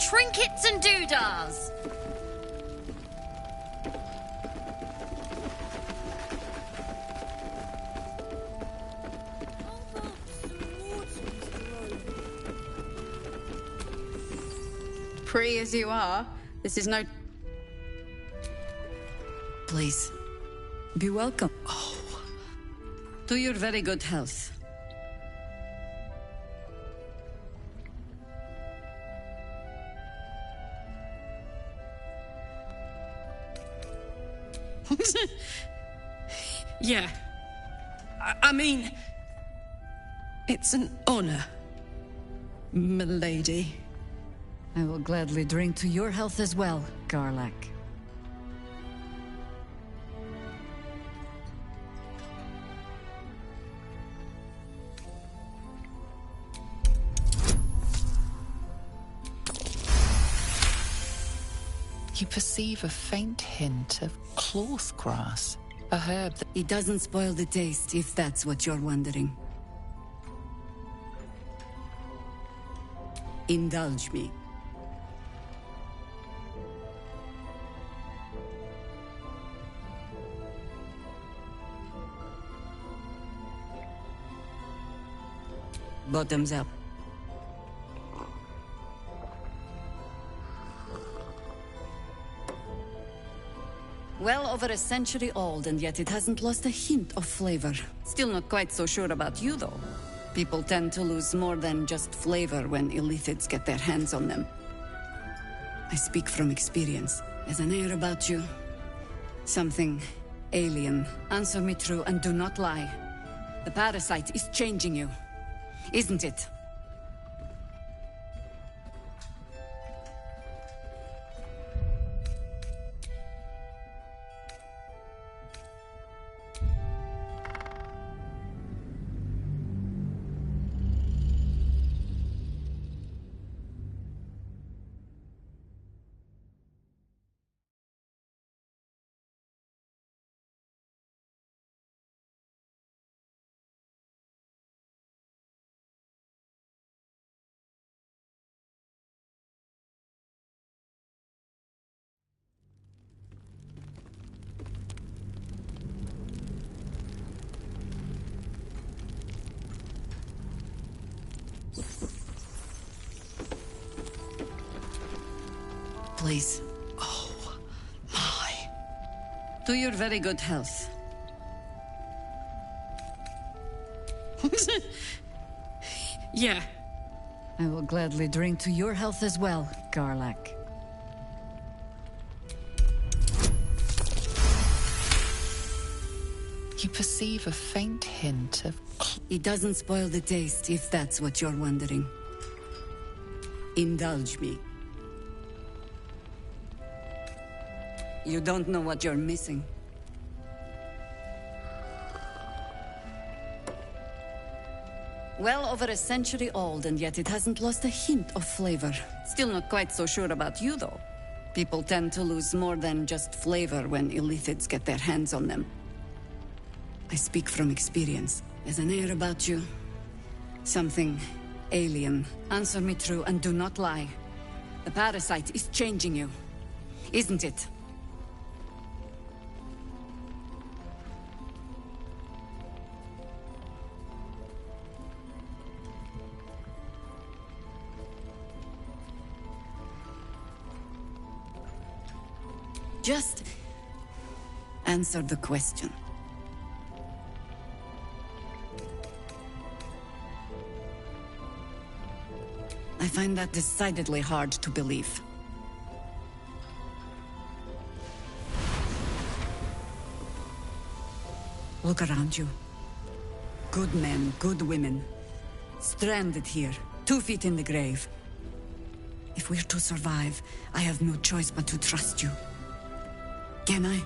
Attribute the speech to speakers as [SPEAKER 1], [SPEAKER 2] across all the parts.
[SPEAKER 1] trinkets and doodahs.
[SPEAKER 2] Free as you are, this is no... Please, be welcome. Oh. To your very good health.
[SPEAKER 3] Yeah. I mean... It's an honor, milady.
[SPEAKER 2] I will gladly drink to your health as well, Garlack.
[SPEAKER 4] You perceive a faint hint of cloth grass, a herb that...
[SPEAKER 2] It doesn't spoil the taste, if that's what you're wondering. Indulge me. Bottoms up. Well over a century old, and yet it hasn't lost a hint of flavor. Still not quite so sure about you, though. People tend to lose more than just flavor when illithids get their hands on them. I speak from experience. There's an air about you. Something alien. Answer me true and do not lie. The parasite is changing you, isn't it? Please.
[SPEAKER 4] Oh, my.
[SPEAKER 2] To your very good health.
[SPEAKER 3] Yeah.
[SPEAKER 2] I will gladly drink to your health as well, Garlack.
[SPEAKER 4] You perceive a faint hint of...
[SPEAKER 2] It doesn't spoil the taste, if that's what you're wondering. Indulge me. You don't know what you're missing. Well over a century old, and yet it hasn't lost a hint of flavor. Still not quite so sure about you, though. People tend to lose more than just flavor when illithids get their hands on them. I speak from experience. There's an air about you. Something alien. Answer me true and do not lie. The parasite is changing you, isn't it? Just answer the question. I find that decidedly hard to believe. Look around you. Good men, good women. Stranded here, 2 feet in the grave. If we're to survive, I have no choice but to trust you. Can I?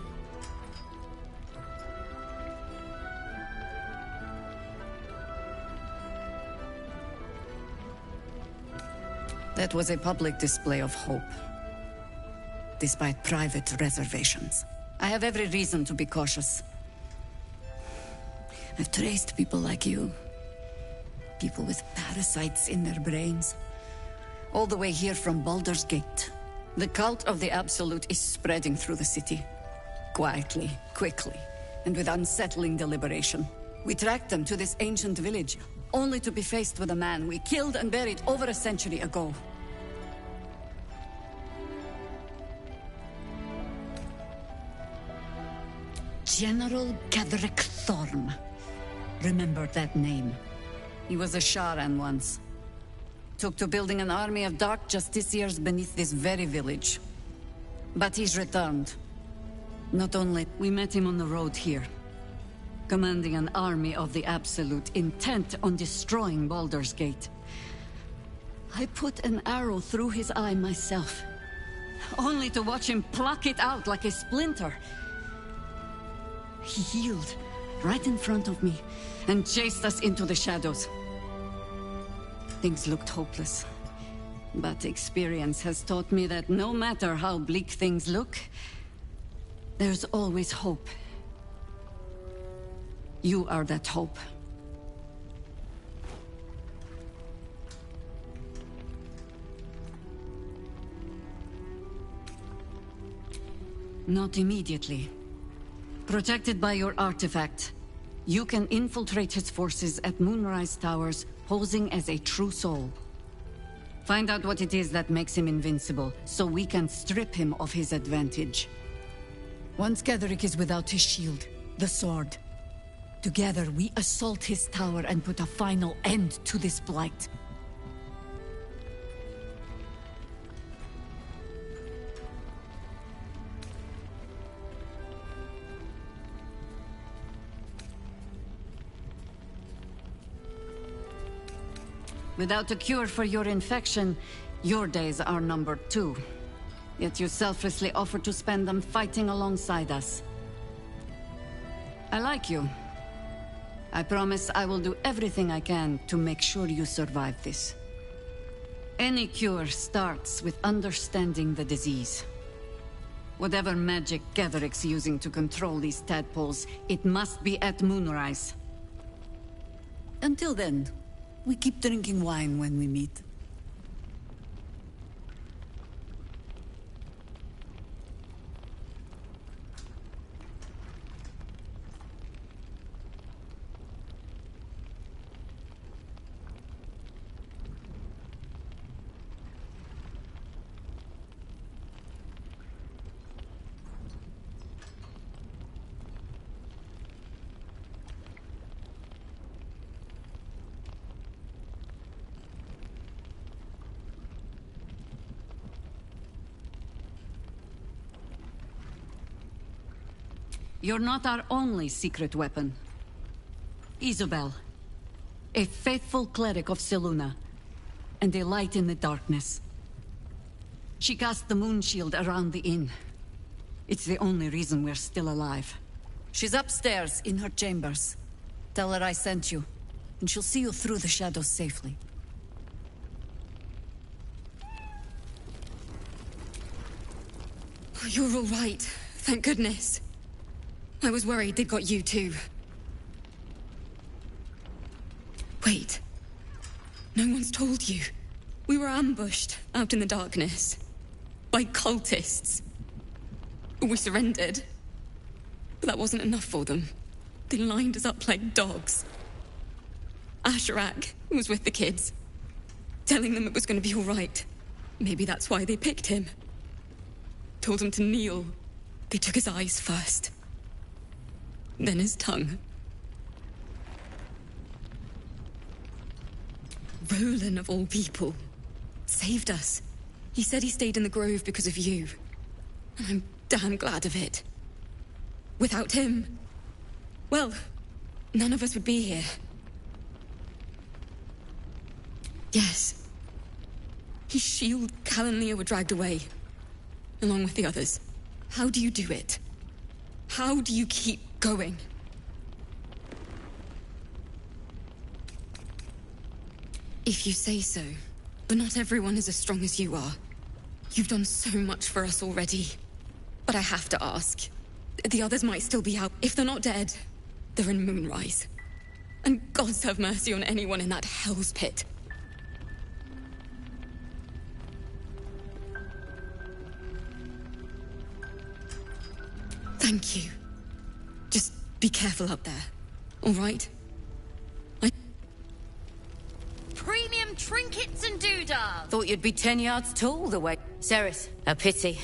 [SPEAKER 2] That was a public display of hope, despite private reservations. I have every reason to be cautious. I've traced people like you. People with parasites in their brains. All the way here from Baldur's Gate. The cult of the Absolute is spreading through the city. Quietly, quickly, and with unsettling deliberation. We tracked them to this ancient village, only to be faced with a man we killed and buried over a century ago. General Gadrick Thorm. Remember that name. He was a Sharan once. Took to building an army of dark justiciars beneath this very village. But he's returned. Not only, we met him on the road here. Commanding an army of the Absolute, intent on destroying Baldur's Gate. I put an arrow through his eye myself, only to watch him pluck it out like a splinter. He healed right in front of me and chased us into the shadows. Things looked hopeless, but experience has taught me that no matter how bleak things look, there's always hope. You are that hope. Not immediately. Protected by your artifact, you can infiltrate his forces at Moonrise Towers, posing as a true soul. Find out what it is that makes him invincible, so we can strip him of his advantage. Once Gadrick is without his shield, the sword, together we assault his tower and put a final end to this blight. Without a cure for your infection, your days are numbered too. Yet you selflessly offer to spend them fighting alongside us. I like you. I promise I will do everything I can to make sure you survive this. Any cure starts with understanding the disease. Whatever magic Gadrick's using to control these tadpoles, it must be at Moonrise. Until then, we keep drinking wine when we meet. You're not our only secret weapon. Isabel, a faithful cleric of Selûne, and a light in the darkness. She cast the moon shield around the inn. It's the only reason we're still alive. She's upstairs in her chambers. Tell her I sent you, and she'll see you through the shadows safely.
[SPEAKER 3] Oh, you're all right. Thank goodness. I was worried they'd got you too. Wait. No one's told you. We were ambushed out in the darkness. By cultists. We surrendered. But that wasn't enough for them. They lined us up like dogs. Asherak was with the kids, telling them it was going to be all right. Maybe that's why they picked him. Told him to kneel. They took his eyes first. Then his tongue. Roland, of all people, saved us. He said he stayed in the grove because of you. And I'm damn glad of it. Without him, well, none of us would be here. Yes. His shield, Cal and Leo were dragged away, along with the others. How do you do it? How do you keep going? If you say so, but not everyone is as strong as you are. You've done so much for us already. But I have to ask. The others might still be out. If they're not dead, they're in Moonrise. And gods have mercy on anyone in that hell's pit. Thank you. Just be careful out there, all right?
[SPEAKER 1] Premium trinkets and doodads.
[SPEAKER 2] Thought you'd be 10 yards tall the way... Ceres, a pity.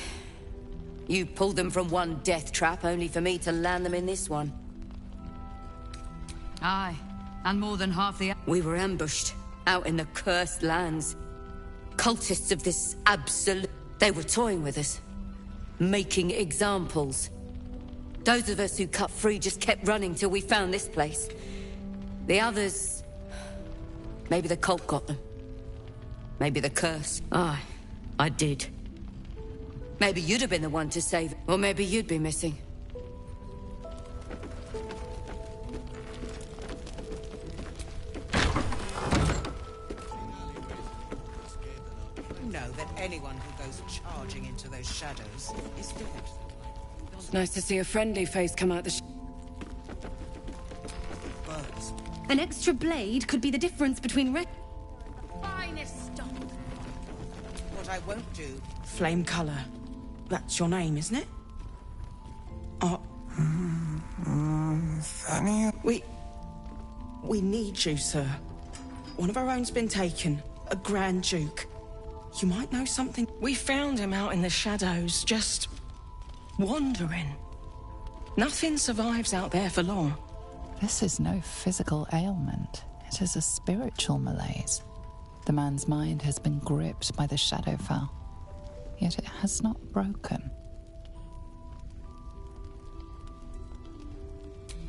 [SPEAKER 2] You pulled them from one death trap, only for me to land them in this one.
[SPEAKER 5] Aye, and more than half the...
[SPEAKER 2] We were ambushed, out in the cursed lands. Cultists of this absolute... They were toying with us. Making examples. Those of us who cut free just kept running till we found this place. The others... Maybe the cult got them. Maybe the curse. Aye, I did. Maybe you'd have been the one to save it. Or maybe you'd be missing.
[SPEAKER 6] You know that anyone who goes charging into those shadows is dead.
[SPEAKER 2] It's nice to see a friendly face come out the
[SPEAKER 6] Birds.
[SPEAKER 3] An extra blade could be the difference between
[SPEAKER 1] Finest stock.
[SPEAKER 6] What I won't do.
[SPEAKER 7] Flame Colour. That's your name, isn't it? Oh.
[SPEAKER 8] Thania?
[SPEAKER 7] We need you, sir. One of our own's been taken. A Grand Duke. You might know something. We found him out in the shadows, just... wandering. Nothing survives out there for long.
[SPEAKER 4] This is no physical ailment. It is a spiritual malaise. The man's mind has been gripped by the Shadowfell, yet it has not broken.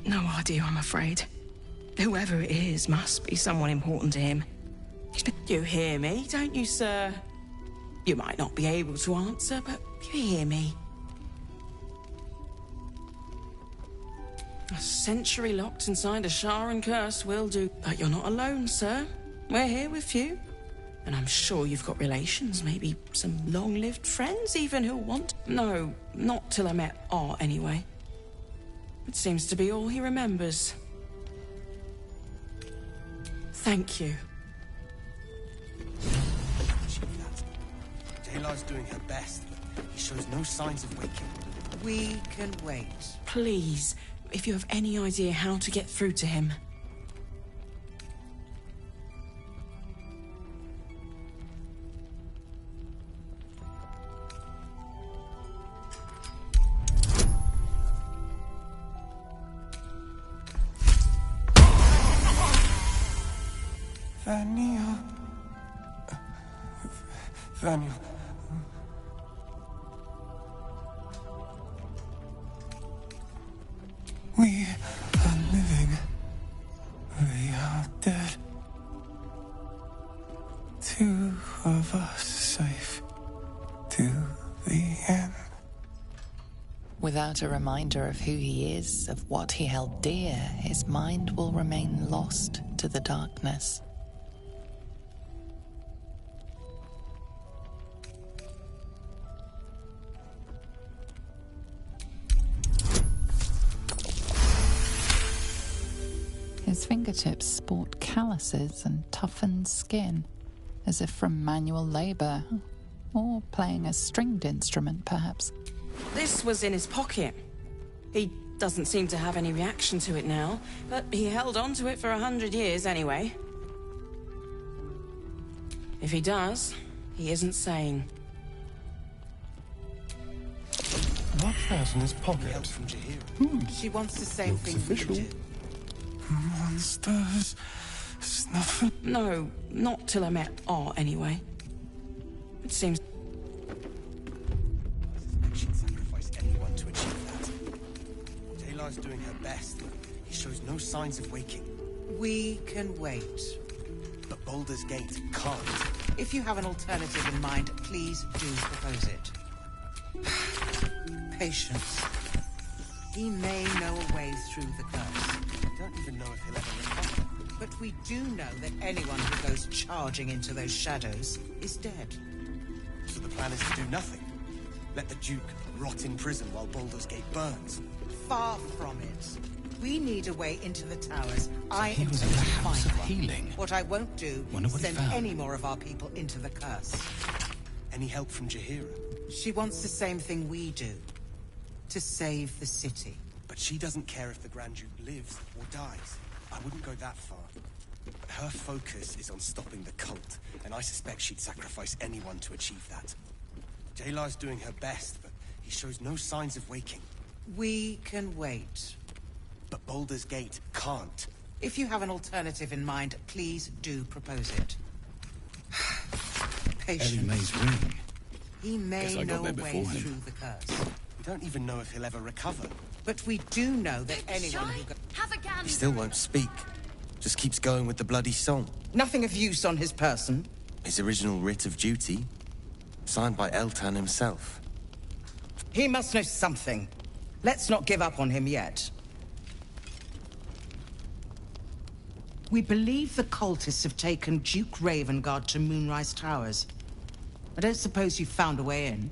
[SPEAKER 7] No idea, I'm afraid. Whoever it is must be someone important to him. You hear me, don't you, sir? You might not be able to answer, but you hear me. A century locked inside a Sharan curse will do. But you're not alone, sir. We're here with you. And I'm sure you've got relations, maybe some long-lived friends even who'll want... No, not till I met Art, anyway. It seems to be all he remembers. Thank you.
[SPEAKER 9] Daylar's doing her best, but he shows no signs of waking.
[SPEAKER 6] We can wait.
[SPEAKER 7] Please, if you have any idea how to get through to him.
[SPEAKER 8] Thania. We are living. We are dead. Two of us safe to the end.
[SPEAKER 4] Without a reminder of who he is, of what he held dear, his mind will remain lost to the darkness. His fingertips sport calluses and toughened skin, as if from manual labor, or playing a stringed instrument, perhaps.
[SPEAKER 7] This was in his pocket. He doesn't seem to have any reaction to it now, but he held on to it for 100 years anyway. If he does, he isn't sane.
[SPEAKER 8] What's that in his pocket?
[SPEAKER 9] Help from Jaheira.
[SPEAKER 6] She wants the same
[SPEAKER 8] Looks
[SPEAKER 6] thing
[SPEAKER 8] official.
[SPEAKER 6] we do.
[SPEAKER 8] Monsters. Snuffing.
[SPEAKER 7] No, not till I met Art anyway. It seems...
[SPEAKER 9] She'd sacrifice anyone to achieve that. Daylar's doing her best, but he shows no signs of waking.
[SPEAKER 6] We can wait.
[SPEAKER 9] But Baldur's Gate can't.
[SPEAKER 6] If you have an alternative in mind, please do propose it. Patience. He may know a way through the curse.
[SPEAKER 9] I don't even know if he'll ever recover.
[SPEAKER 6] But we do know that anyone who goes charging into those shadows is dead.
[SPEAKER 9] So the plan is to do nothing. Let the Duke rot in prison while Baldur's Gate burns.
[SPEAKER 6] Far from it. We need a way into the towers. I
[SPEAKER 10] he was
[SPEAKER 6] intend
[SPEAKER 10] at
[SPEAKER 6] to
[SPEAKER 10] the House
[SPEAKER 6] find
[SPEAKER 10] of
[SPEAKER 6] one.
[SPEAKER 10] Healing.
[SPEAKER 6] What I won't do
[SPEAKER 10] Wonder
[SPEAKER 6] is
[SPEAKER 10] what he
[SPEAKER 6] send
[SPEAKER 10] found.
[SPEAKER 6] any more of our people into the curse.
[SPEAKER 9] Any help from Jaheira?
[SPEAKER 6] She wants the same thing we do. to save the city.
[SPEAKER 9] But she doesn't care if the Grand Duke lives or dies. I wouldn't go that far. Her focus is on stopping the cult, and I suspect she'd sacrifice anyone to achieve that. Jayla's doing her best, but he shows no signs of waking.
[SPEAKER 6] We can wait.
[SPEAKER 9] But Baldur's Gate can't.
[SPEAKER 6] If you have an alternative in mind, please do propose it.
[SPEAKER 10] Ellie
[SPEAKER 6] Patience.
[SPEAKER 10] May's ring.
[SPEAKER 6] He may
[SPEAKER 10] Guess I got
[SPEAKER 6] know
[SPEAKER 10] there
[SPEAKER 6] a way
[SPEAKER 10] before him.
[SPEAKER 6] through the curse.
[SPEAKER 9] We don't even know if he'll ever recover.
[SPEAKER 6] But we do know that anyone who...
[SPEAKER 1] Have a gander.
[SPEAKER 9] He still won't speak. Just keeps going with the bloody song.
[SPEAKER 6] Nothing of use on his person.
[SPEAKER 9] His original writ of duty, signed by Eltan himself.
[SPEAKER 6] He must know something. Let's not give up on him yet. We believe the cultists have taken Duke Ravengard to Moonrise Towers. I don't suppose you found a way in.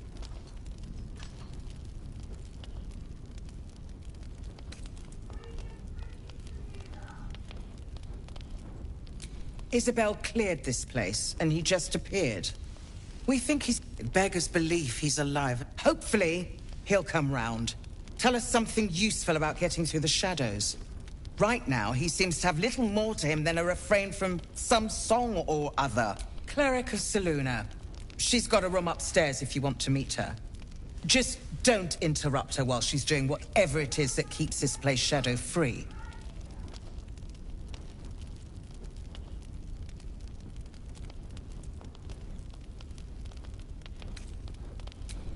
[SPEAKER 6] Isabel cleared this place, and he just appeared. We think he's... Beggars belief he's alive. Hopefully, he'll come round. Tell us something useful about getting through the shadows. Right now, he seems to have little more to him than a refrain from some song or other. Cleric of Seluna. She's got a room upstairs if you want to meet her. Just don't interrupt her while she's doing whatever it is that keeps this place shadow-free.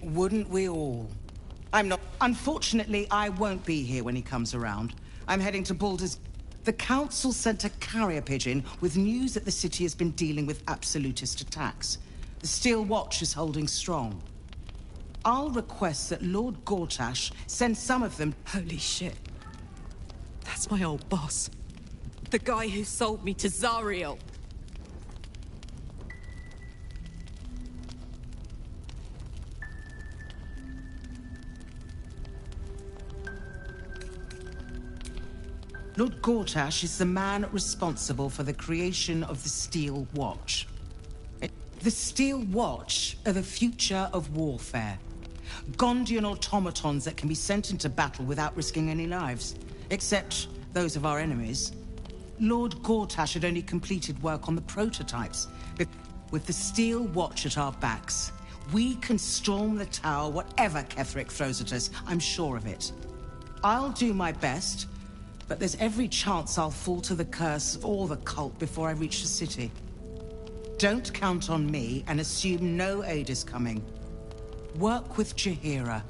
[SPEAKER 6] Wouldn't we all? I'm not... Unfortunately, I won't be here when he comes around. I'm heading to Baldur's... The Council sent a carrier pigeon with news that the city has been dealing with absolutist attacks. The Steel Watch is holding strong. I'll request that Lord Gortash send some of them...
[SPEAKER 11] Holy shit. That's my old boss. The guy who sold me to Zariel.
[SPEAKER 6] Lord Gortash is the man responsible for the creation of the Steel Watch. The Steel Watch are the future of warfare. Gondian automatons that can be sent into battle without risking any lives, except those of our enemies. Lord Gortash had only completed work on the prototypes. But with the Steel Watch at our backs, we can storm the tower whatever Ketheric throws at us, I'm sure of it. I'll do my best, but there's every chance I'll fall to the curse or the cult before I reach the city. Don't count on me and assume no aid is coming. Work with Jaheira.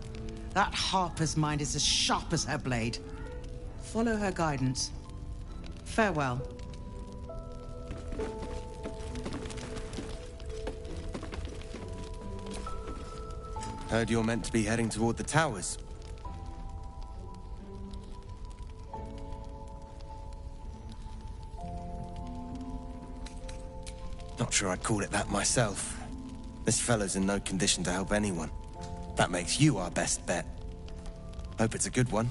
[SPEAKER 6] That Harper's mind is as sharp as her blade. Follow her guidance. Farewell.
[SPEAKER 9] Heard you're meant to be heading toward the towers. Not sure I'd call it that myself. This fellow's in no condition to help anyone. That makes you our best bet. Hope it's a good one.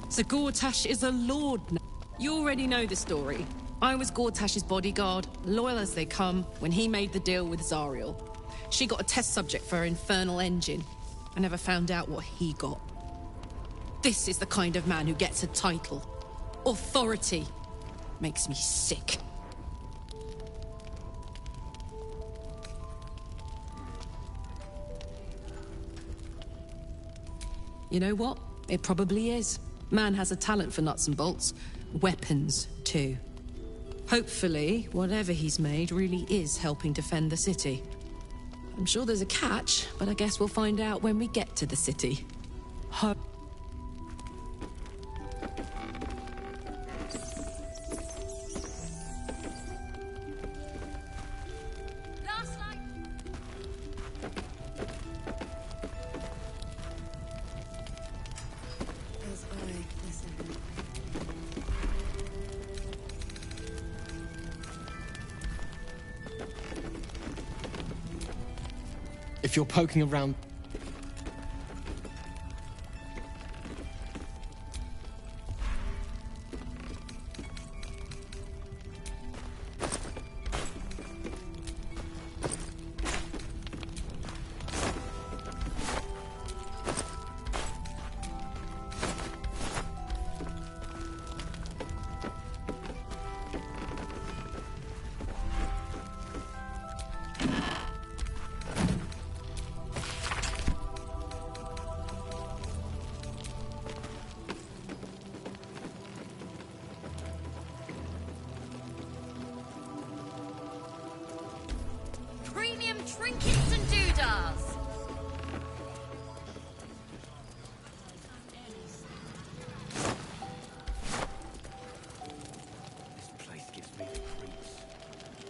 [SPEAKER 11] So Gortash is a lord now. You already know the story. I was Gortash's bodyguard, loyal as they come, when he made the deal with Zariel. She got a test subject for her infernal engine. I never found out what he got. This is the kind of man who gets a title. Authority. Makes me sick. You know what? It probably is. Man has a talent for nuts and bolts. Weapons, too. Hopefully, whatever he's made really is helping defend the city. I'm sure there's a catch, but I guess we'll find out when we get to the city.
[SPEAKER 1] Last night.
[SPEAKER 12] If you're poking around...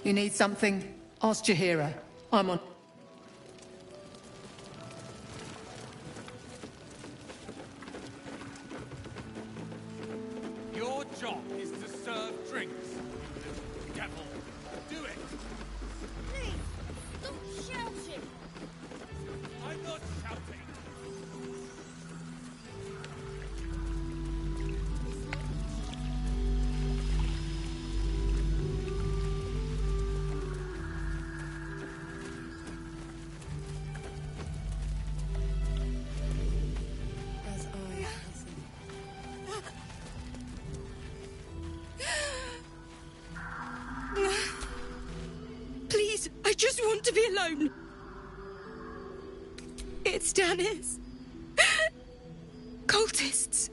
[SPEAKER 10] You need something? Ask Jahira. I'm on...
[SPEAKER 13] Your job is to serve drinks, you little devil. Do it!
[SPEAKER 1] Please, stop shouting!
[SPEAKER 13] I'm not shouting!
[SPEAKER 3] Please, I just want to be alone. It's Dennis. Cultists.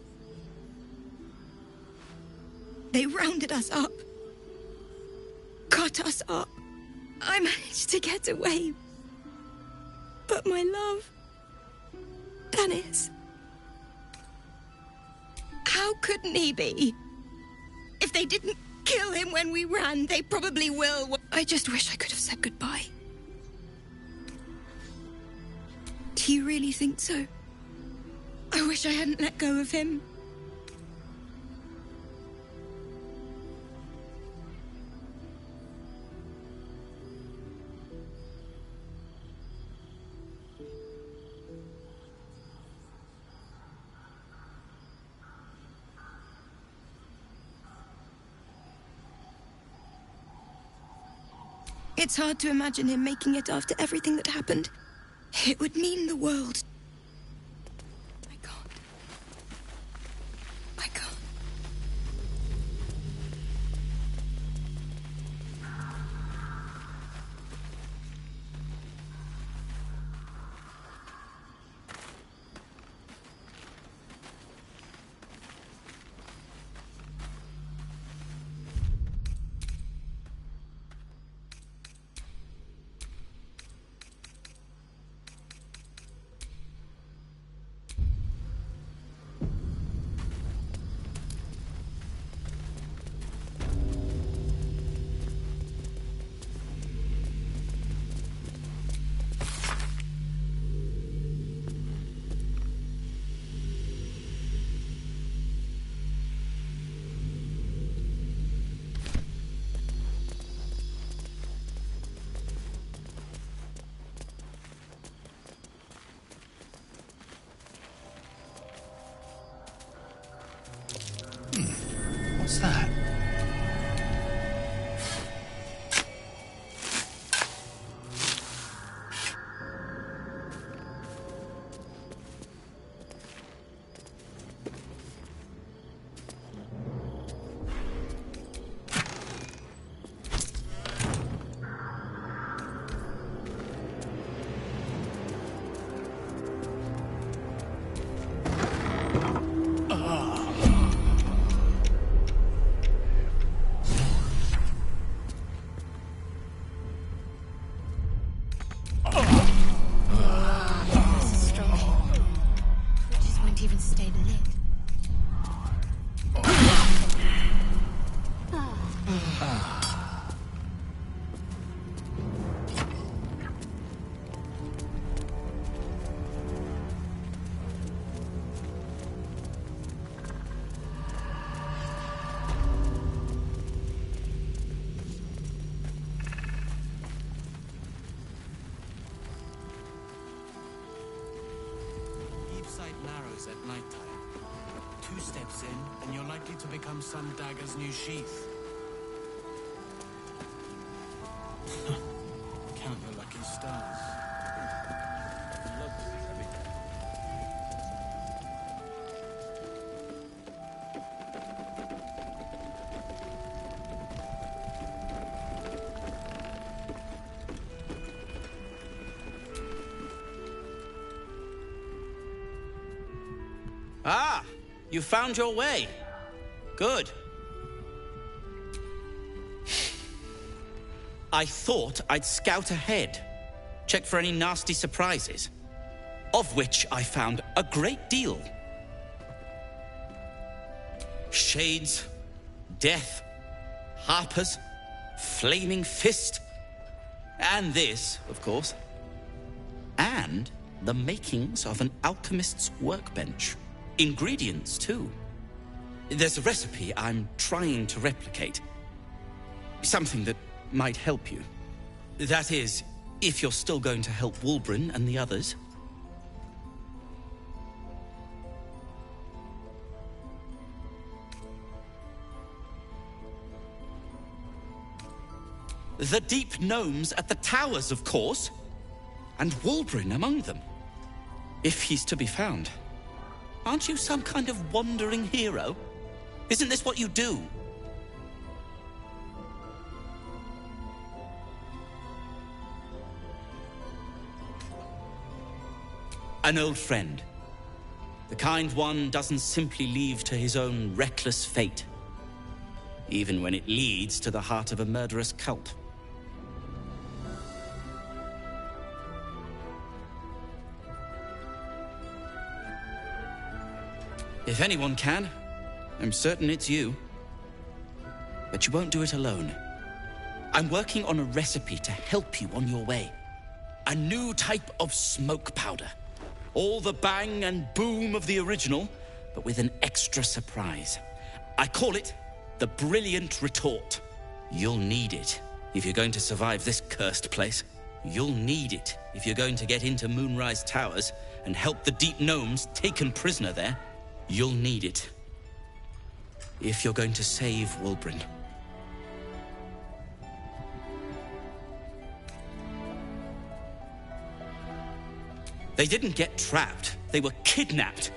[SPEAKER 3] They rounded us up. Cut us up. I managed to get away. But my love... Dennis... How couldn't he be? If they didn't kill him when we ran, they probably will. I just wish I could have said goodbye. Do you really think so? I wish I hadn't let go of him. It's hard to imagine him making it after everything that happened. It would mean the world. I can't. I can't.
[SPEAKER 9] What's that? Narrows at nighttime. 2 steps in, and you're likely to become some dagger's new sheath. Count your lucky stars.
[SPEAKER 14] Ah, you found your way. Good. I thought I'd scout ahead, check for any nasty surprises, of which I found a great deal. Shades, death, harpers, flaming fist. And this, of course. And the makings of an alchemist's workbench. Ingredients, too. There's a recipe I'm trying to replicate. Something that might help you. That is, if you're still going to help Wulbren and the others. The deep gnomes at the towers, of course. And Wulbren among them. If he's to be found. Aren't you some kind of wandering hero? Isn't this what you do? An old friend. The kind one doesn't simply leave to his own reckless fate. Even when it leads to the heart of a murderous cult. If anyone can, I'm certain it's you. But you won't do it alone. I'm working on a recipe to help you on your way. A new type of smoke powder. All the bang and boom of the original, but with an extra surprise. I call it the Brilliant Retort. You'll need it if you're going to survive this cursed place. You'll need it if you're going to get into Moonrise Towers and help the deep gnomes taken prisoner there. You'll need it if you're going to save Wulbren. They didn't get trapped. They were kidnapped.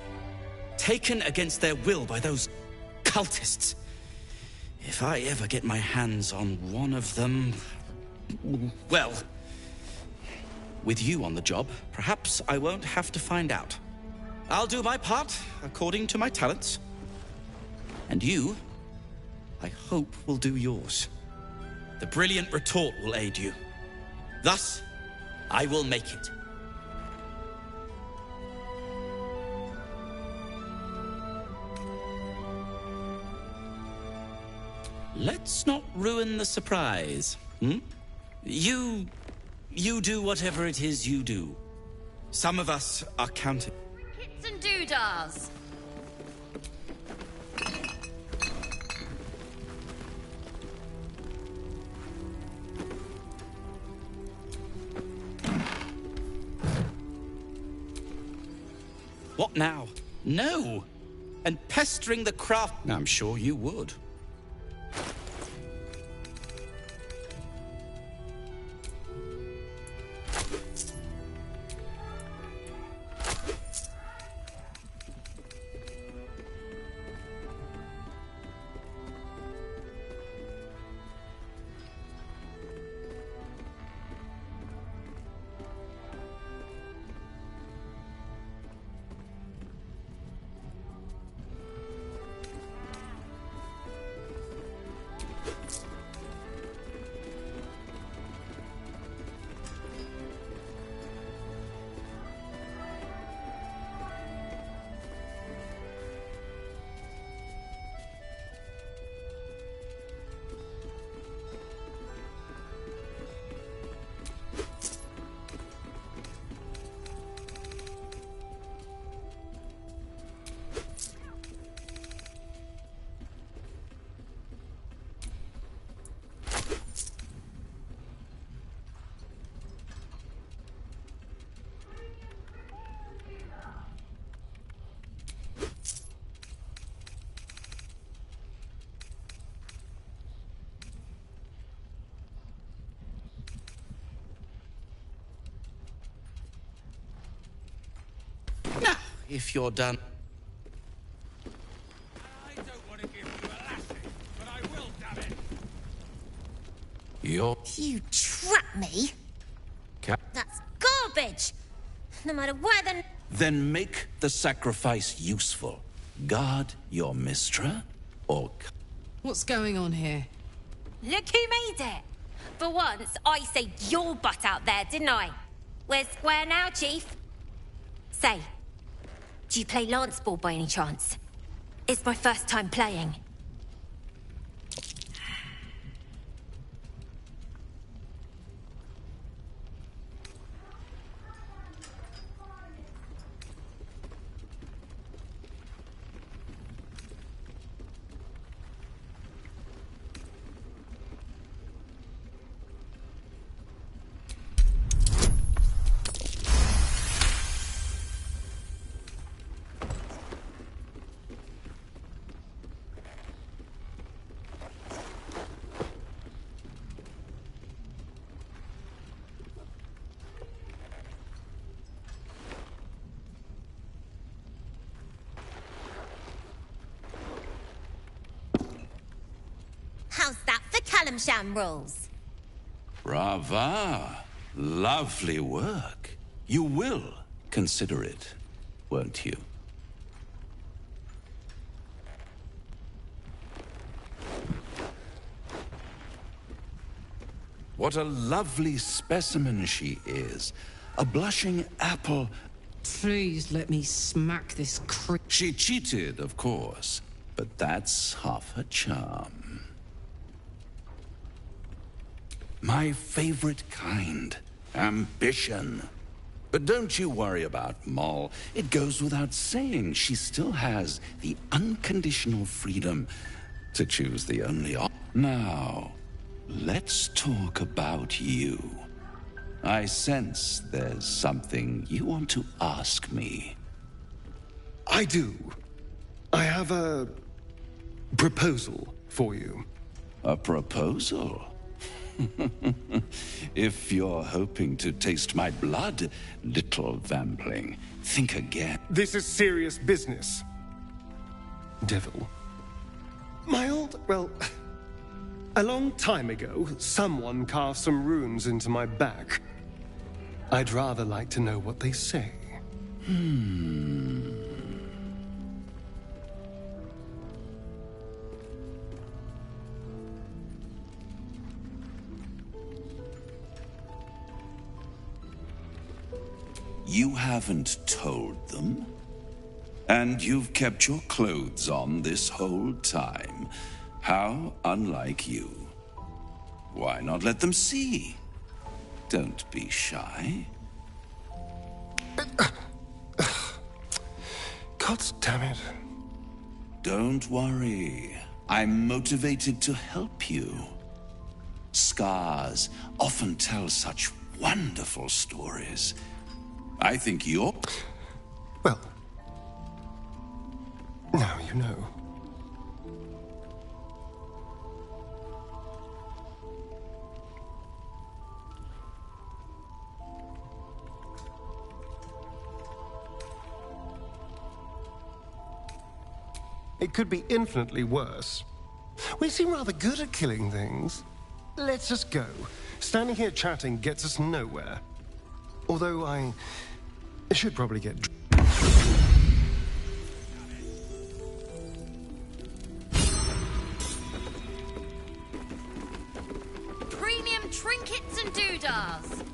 [SPEAKER 14] Taken against their will by those cultists. If I ever get my hands on one of them... well, with you on the job, perhaps I won't have to find out. I'll do my part, according to my talents. And you, I hope, will do yours. The Brilliant Retort will aid you. Thus, I will make it. Let's not ruin the surprise, hmm? You do whatever it is you do. Some of us are counting.
[SPEAKER 1] Kits and doodahs.
[SPEAKER 14] What now? No! And pestering the craft... I'm sure you would. Now, if you're done...
[SPEAKER 13] I don't want to give you a lassie, but I will, damn it.
[SPEAKER 1] You trap me? That's garbage! No matter where the...
[SPEAKER 15] Then make the sacrifice useful. Guard your mistra, or...
[SPEAKER 11] What's going on here?
[SPEAKER 1] Look who made it! For once, I saved your butt out there, didn't I? We're square now, Chief. Say, do you play lance ball by any chance? It's my first time playing. Alamsham rules.
[SPEAKER 15] Brava. Lovely work. You will consider it, won't you? What a lovely specimen she is. A blushing apple.
[SPEAKER 11] Please let me smack this
[SPEAKER 15] She cheated, of course, but that's half her charm. My favorite kind. Ambition. But don't you worry about Moll. It goes without saying she still has the unconditional freedom to choose the only option. Now, let's talk about you. I sense there's something you want to ask me.
[SPEAKER 8] I do. I have a proposal for you.
[SPEAKER 15] A proposal? If you're hoping to taste my blood, little vampling, think again.
[SPEAKER 8] This is serious business. Devil. Well, a long time ago, someone carved some runes into my back. I'd rather like to know what they say.
[SPEAKER 15] You haven't told them? And you've kept your clothes on this whole time. How unlike you. Why not let them see? Don't be shy.
[SPEAKER 8] God damn it.
[SPEAKER 15] Don't worry. I'm motivated to help you. Scars often tell such wonderful stories. I think you're...
[SPEAKER 8] Well, now you know. It could be infinitely worse. We seem rather good at killing things. Let's just go. Standing here chatting gets us nowhere. Although I should probably get...
[SPEAKER 1] Premium trinkets and doodahs.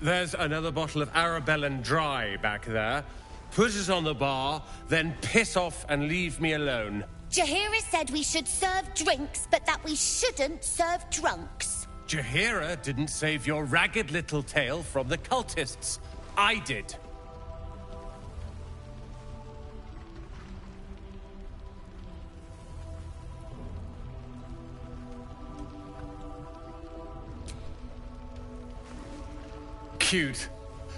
[SPEAKER 13] There's another bottle of Arabellan Dry back there. Put it on the bar, then piss off and leave me alone.
[SPEAKER 1] Jaheira said we should serve drinks, but that we shouldn't serve drunks.
[SPEAKER 13] Jaheira didn't save your ragged little tail from the cultists. I did. Cute.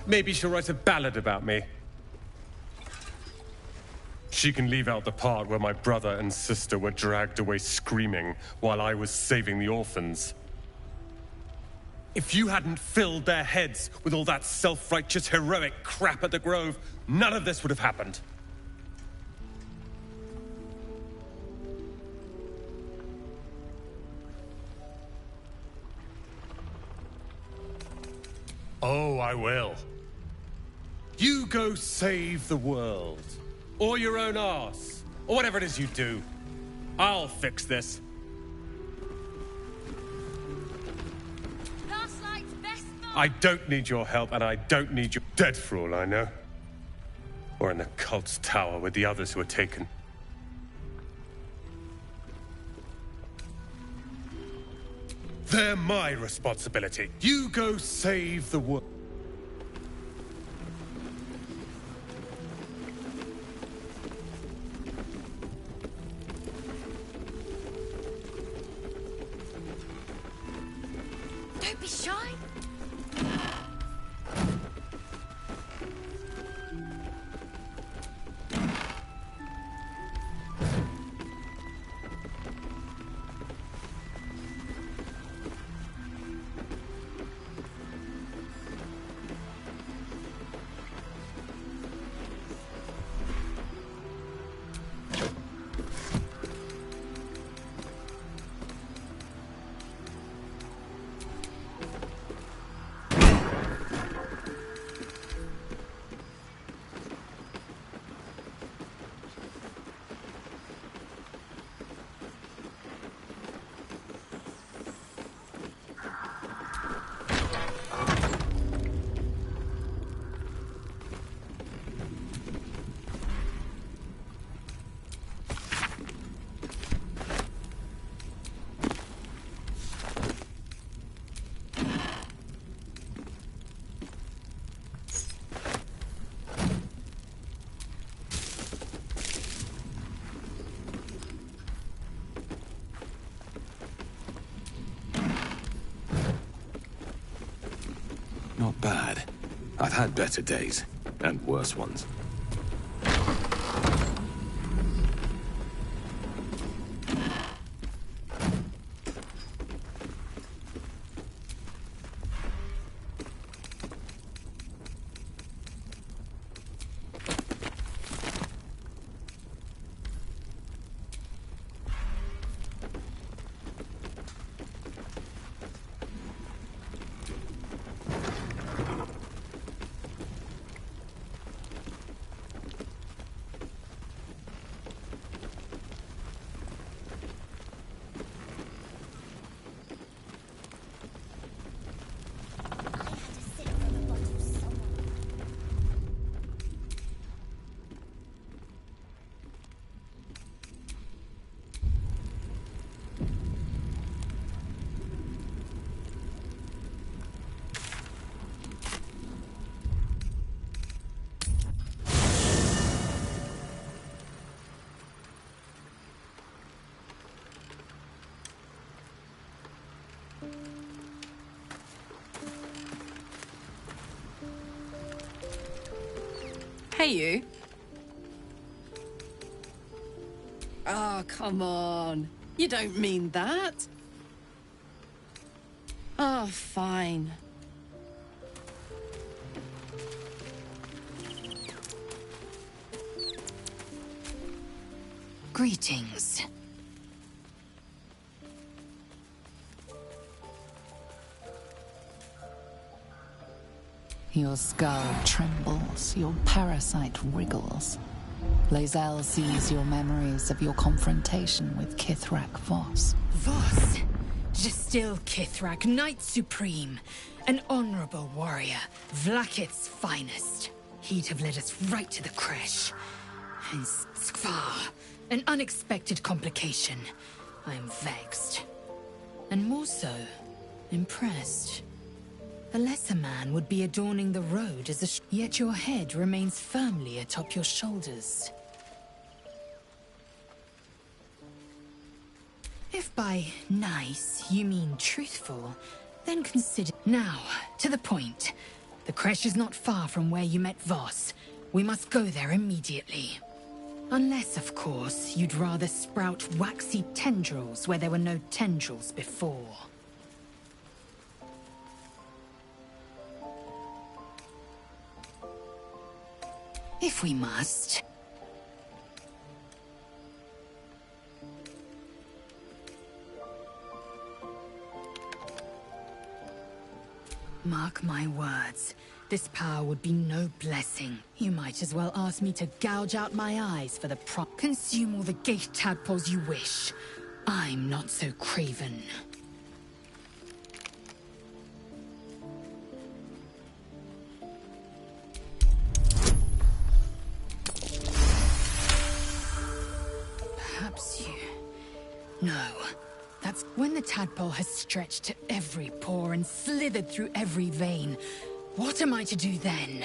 [SPEAKER 13] Maybe she'll write a ballad about me. She can leave out the part where my brother and sister were dragged away screaming while I was saving the orphans. If you hadn't filled their heads with all that self-righteous, heroic crap at the Grove, none of this would have happened. Oh, I will. You go save the world. Or your own arse. Or whatever it is you do. I'll fix this.
[SPEAKER 1] Last night's best night.
[SPEAKER 13] I don't need your help, and I don't need you dead for all I know. Or in the cult's tower with the others who were taken. They're my responsibility. You go save the world.
[SPEAKER 1] Don't be shy.
[SPEAKER 16] Not bad. I've had better days, and worse ones.
[SPEAKER 11] Hey, you. Oh, come on. You don't mean that. Oh, fine.
[SPEAKER 17] Greetings.
[SPEAKER 4] Your skull trembles, your parasite wriggles. Lae'zel sees your memories of your confrontation with Kithrak Voss.
[SPEAKER 17] Voss, Gestil Kithrak, Knight Supreme, an honorable warrior, Vlakith's finest. He'd have led us right to the crash. And Skvar, an unexpected complication. I'm vexed. And more so, impressed. A lesser man would be adorning the road as a yet your head remains firmly atop your shoulders. If by nice you mean truthful, then consider... Now, to the point. The crash is not far from where you met Voss. We must go there immediately. Unless, of course, you'd rather sprout waxy tendrils where there were no tendrils before. If we must. Mark my words. This power would be no blessing. You might as well ask me to gouge out my eyes for the Consume all the gate tadpoles you wish. I'm not so craven. Perhaps you... No. That's when the tadpole has stretched to every pore and slithered through every vein. What am I to do then?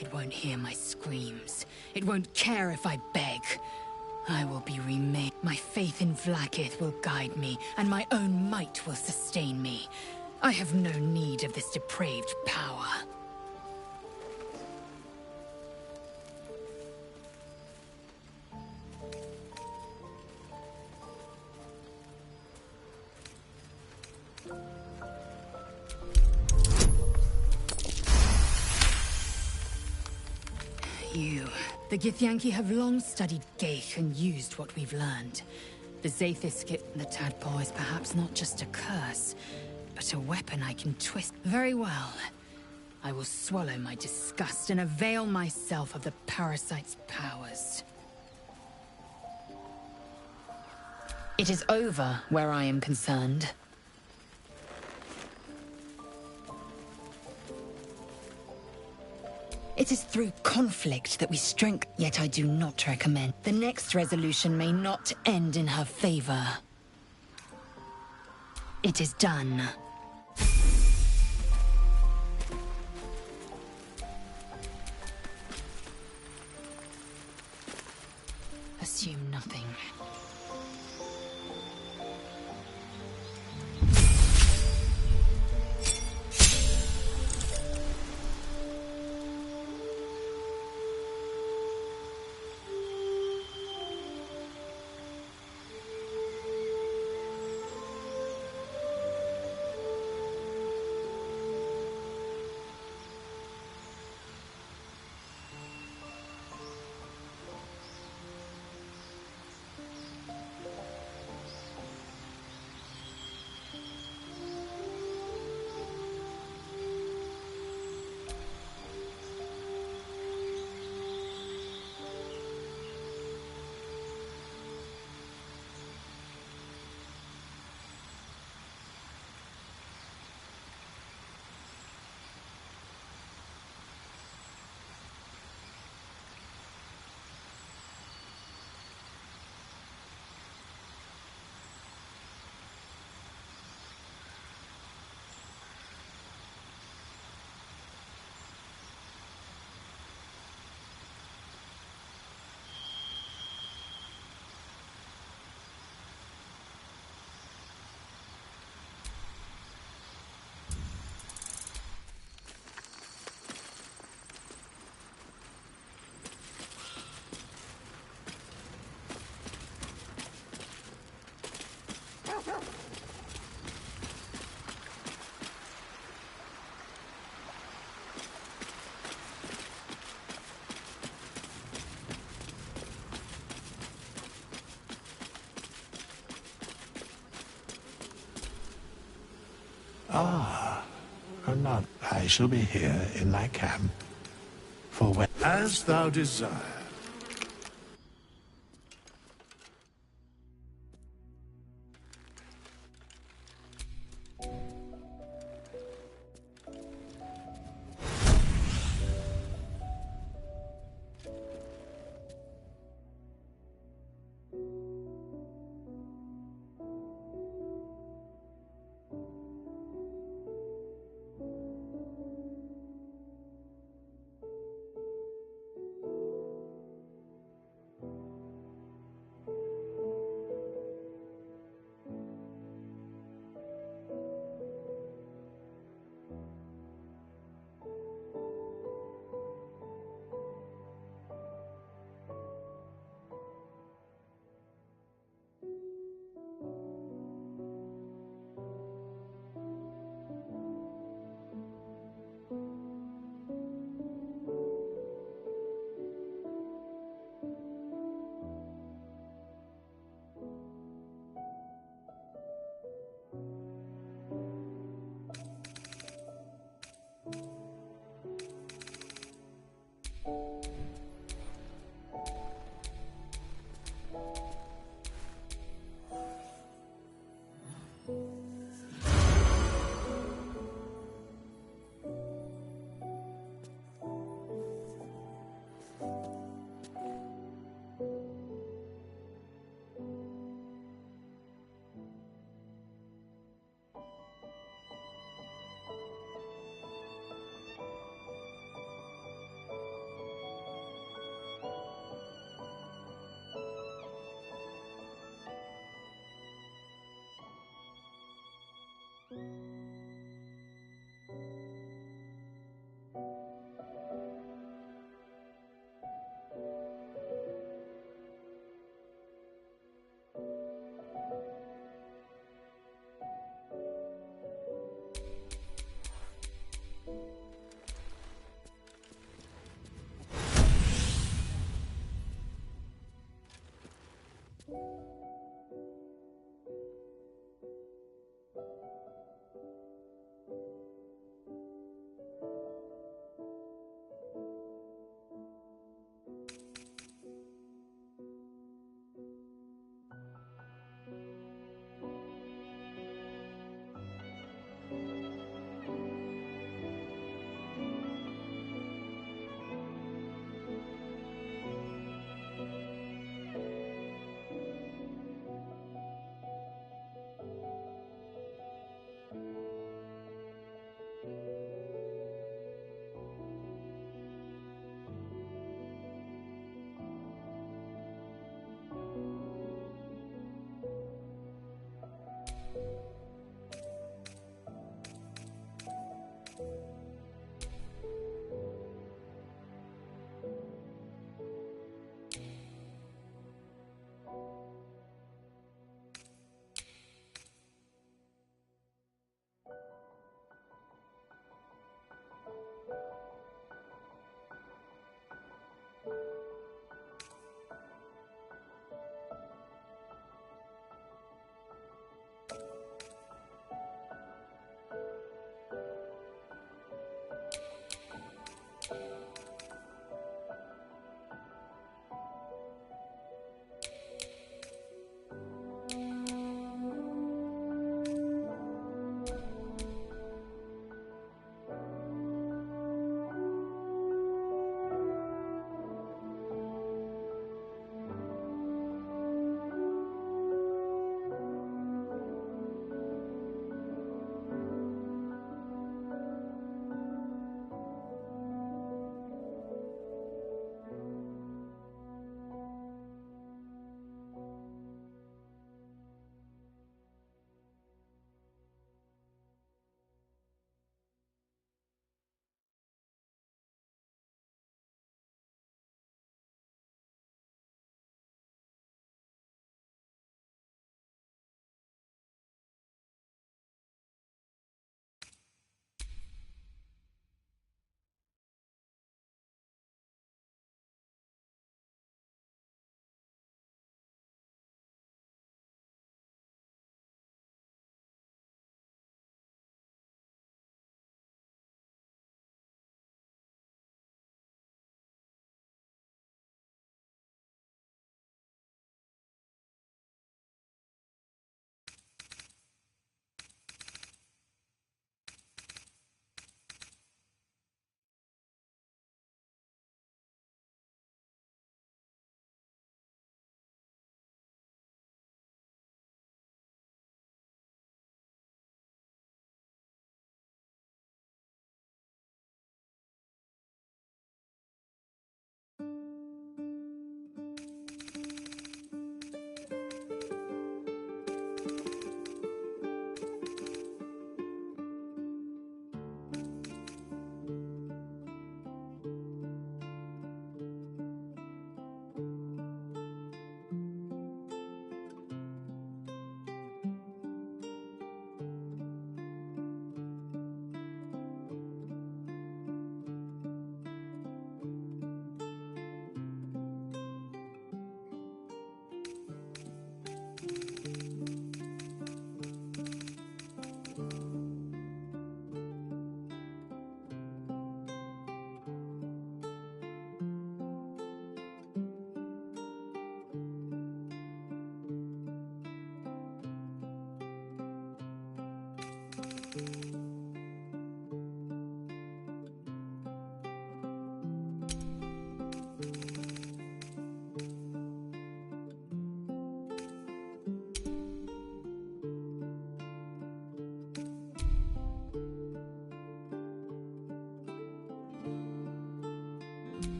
[SPEAKER 17] It won't hear my screams. It won't care if I beg. I will be remade. My faith in Vlaakith will guide me, and my own might will sustain me. I have no need of this depraved power. The Githyanki have long studied Geich and used what we've learned. The Zaithiskit, the tadpole, is perhaps not just a curse, but a weapon I can twist. Very well. I will swallow my disgust and avail myself of the parasite's powers. It is over where I am concerned. It is through conflict that we strengthen. Yet I do not recommend. The next resolution may not end in her favor. It is done. Assume nothing.
[SPEAKER 18] Anon, I shall be here in my camp for when... As thou desire.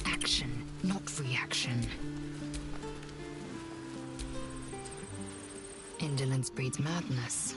[SPEAKER 17] Action, not reaction. Indolence breeds madness.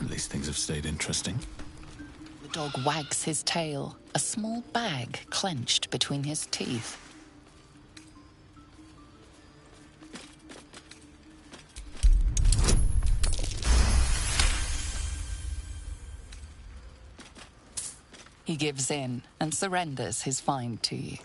[SPEAKER 19] At least things have stayed interesting.
[SPEAKER 4] The dog wags his tail, a small bag clenched between his teeth. He gives in and surrenders his find to you.